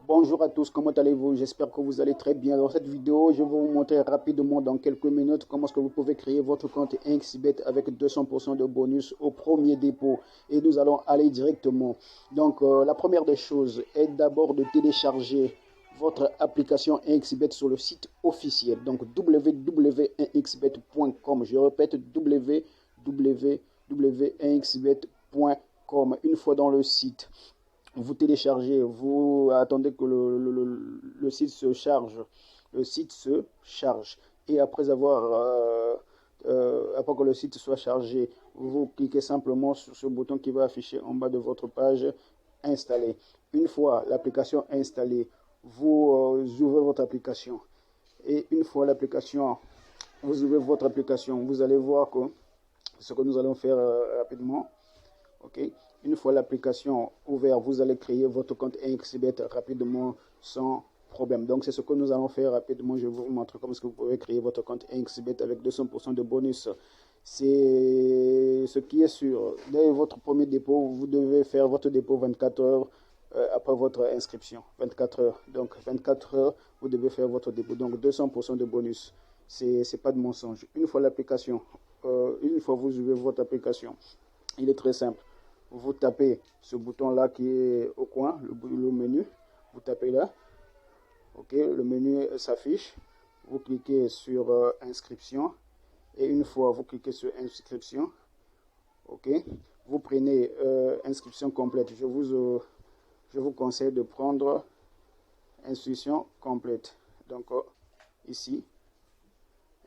Bonjour à tous, comment allez-vous? J'espère que vous allez très bien. Dans cette vidéo, je vais vous montrer rapidement dans quelques minutes comment est-ce que vous pouvez créer votre compte XBet avec 200% de bonus au premier dépôt. Et nous allons aller directement. Donc, la première des choses est d'abord de télécharger votre application XBet sur le site officiel. Donc, www.xbet.com. Je répète, www.xbet.com. Une fois dans le site, vous téléchargez, vous attendez que le site se charge. Le site se charge. Et après après que le site soit chargé, vous cliquez simplement sur ce bouton qui va afficher en bas de votre page installer. Une fois l'application installée, vous ouvrez votre application. Et une fois vous ouvrez votre application, vous allez voir que ce que nous allons faire rapidement. Ok. Une fois l'application ouverte, vous allez créer votre compte XBet rapidement sans problème. Donc, c'est ce que nous allons faire rapidement. Je vais vous montrer comment est-ce que vous pouvez créer votre compte XBet avec 200% de bonus. C'est ce qui est sûr. Dès votre premier dépôt, vous devez faire votre dépôt 24 heures après votre inscription. 24 heures. Donc, 24 heures, vous devez faire votre dépôt. Donc, 200% de bonus. C'est pas de mensonge. Une fois une fois vous ouvrez votre application, il est très simple. Vous tapez ce bouton là qui est au coin, le menu, vous tapez là, ok, le menu s'affiche, vous cliquez sur inscription, et une fois vous cliquez sur inscription, ok, vous prenez inscription complète. Je vous conseille de prendre inscription complète. Donc ici,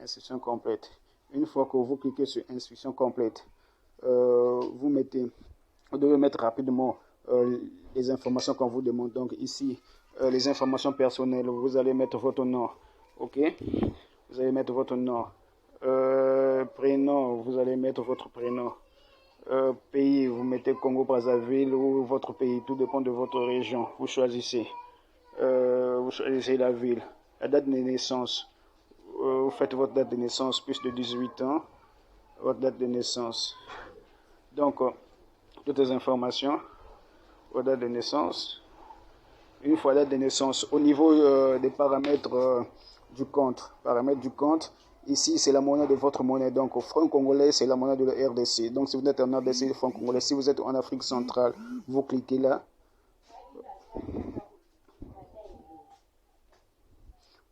inscription complète. Une fois que vous cliquez sur inscription complète, vous devez mettre rapidement les informations qu'on vous demande. Donc ici, les informations personnelles, vous allez mettre votre nom, ok, vous allez mettre votre nom, prénom, vous allez mettre votre prénom, pays, vous mettez Congo-Brazzaville ou votre pays, tout dépend de votre région, vous choisissez la ville, la date de naissance, vous faites votre date de naissance, plus de 18 ans, votre date de naissance. Donc, toutes les informations, votre date de naissance. Une fois la date de naissance, au niveau des paramètres du compte, ici c'est la monnaie de votre monnaie. Donc, au franc congolais, c'est la monnaie de la RDC. Donc, si vous êtes en RDC, le franc congolais. Si vous êtes en Afrique centrale, vous cliquez là.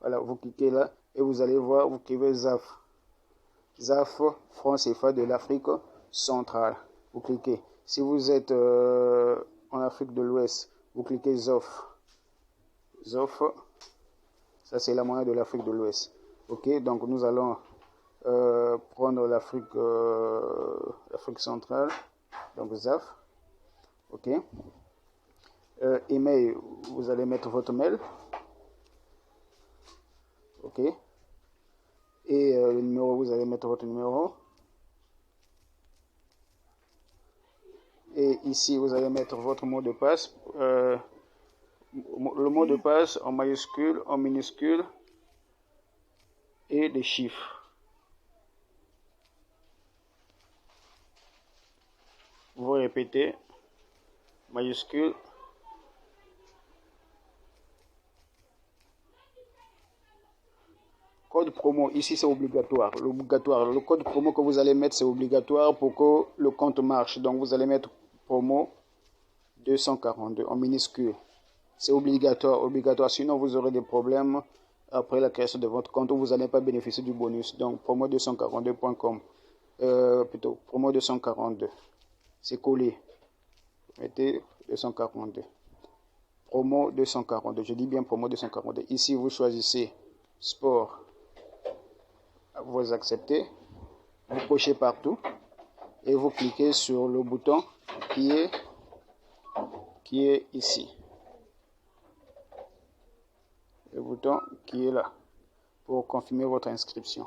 Voilà, vous cliquez là et vous allez voir, vous cliquez ZAF. ZAF, franc CFA de l'Afrique centrale. Vous cliquez. Si vous êtes en Afrique de l'Ouest, vous cliquez ZOF. ZOF, ça c'est la monnaie de l'Afrique de l'Ouest. Ok, donc nous allons prendre l'Afrique centrale. Donc ZAF. Ok. Email, vous allez mettre votre mail. Ok. Et le numéro, vous allez mettre votre numéro. Et ici, vous allez mettre votre mot de passe. Le mot de passe en majuscule, en minuscule et des chiffres. Vous répétez, majuscule, code promo, ici c'est obligatoire. Le code promo que vous allez mettre, c'est obligatoire pour que le compte marche. Donc vous allez mettre promo 242 en minuscule. C'est obligatoire. Sinon vous aurez des problèmes après la création de votre compte où vous n'allez pas bénéficier du bonus. Donc promo242.com. Plutôt promo 242. C'est collé. Mettez 242. Promo 242. Je dis bien promo 242. Ici vous choisissez sport. Vous acceptez, vous cochez partout et vous cliquez sur le bouton qui est ici. Le bouton qui est là pour confirmer votre inscription.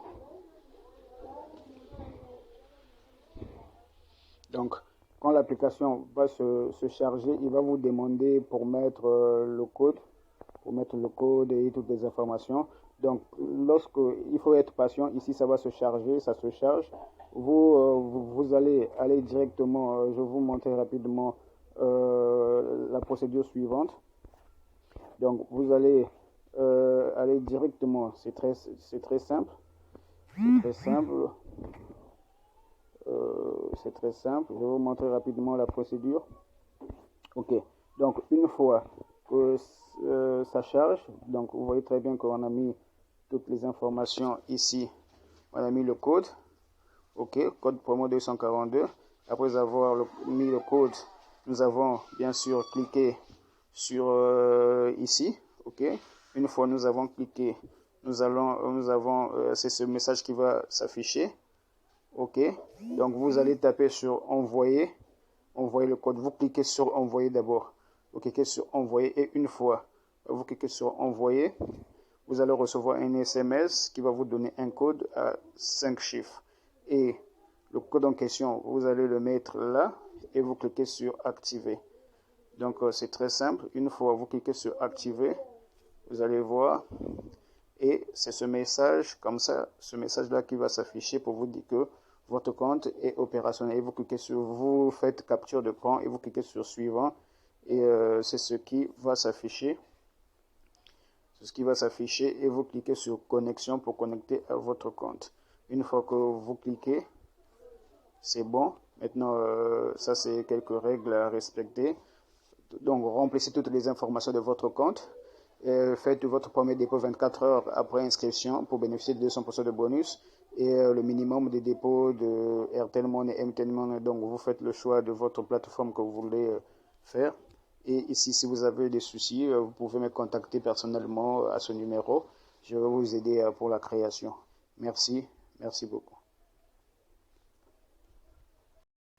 Donc, quand l'application va se charger, il va vous demander pour mettre le code et toutes les informations. Donc, il faut être patient, ici ça va se charger, ça se charge. Vous allez aller directement, je vais vous montrer rapidement la procédure suivante. Donc vous allez aller directement, c'est très simple, c'est très simple, c'est très simple. Je vais vous montrer rapidement la procédure. Ok, donc une fois que ça charge, donc vous voyez très bien qu'on a mis toutes les informations ici. On a mis le code, ok, code promo 242. Après avoir mis le code, nous avons bien sûr cliqué sur ici, ok. Une fois nous avons cliqué, c'est ce message qui va s'afficher, ok. Donc vous allez taper sur envoyer le code. Vous cliquez sur envoyer d'abord. Vous cliquez sur envoyer et une fois vous cliquez sur envoyer, vous allez recevoir un SMS qui va vous donner un code à 5 chiffres. Et le code en question, vous allez le mettre là et vous cliquez sur activer. Donc c'est très simple. Une fois vous cliquez sur activer, vous allez voir et c'est ce message comme ça, ce message là qui va s'afficher pour vous dire que votre compte est opérationnel. Et vous cliquez sur, vous faites capture de d'écran et vous cliquez sur suivant et c'est ce qui va s'afficher. C'est ce qui va s'afficher et vous cliquez sur connexion pour connecter à votre compte. Une fois que vous cliquez, c'est bon. Maintenant, ça c'est quelques règles à respecter. Donc, remplissez toutes les informations de votre compte. Faites votre premier dépôt 24 heures après inscription pour bénéficier de 200% de bonus et le minimum de dépôt de Airtel Money et MTN Money. Donc, vous faites le choix de votre plateforme que vous voulez faire. Et ici, si vous avez des soucis, vous pouvez me contacter personnellement à ce numéro. Je vais vous aider pour la création. Merci, merci beaucoup.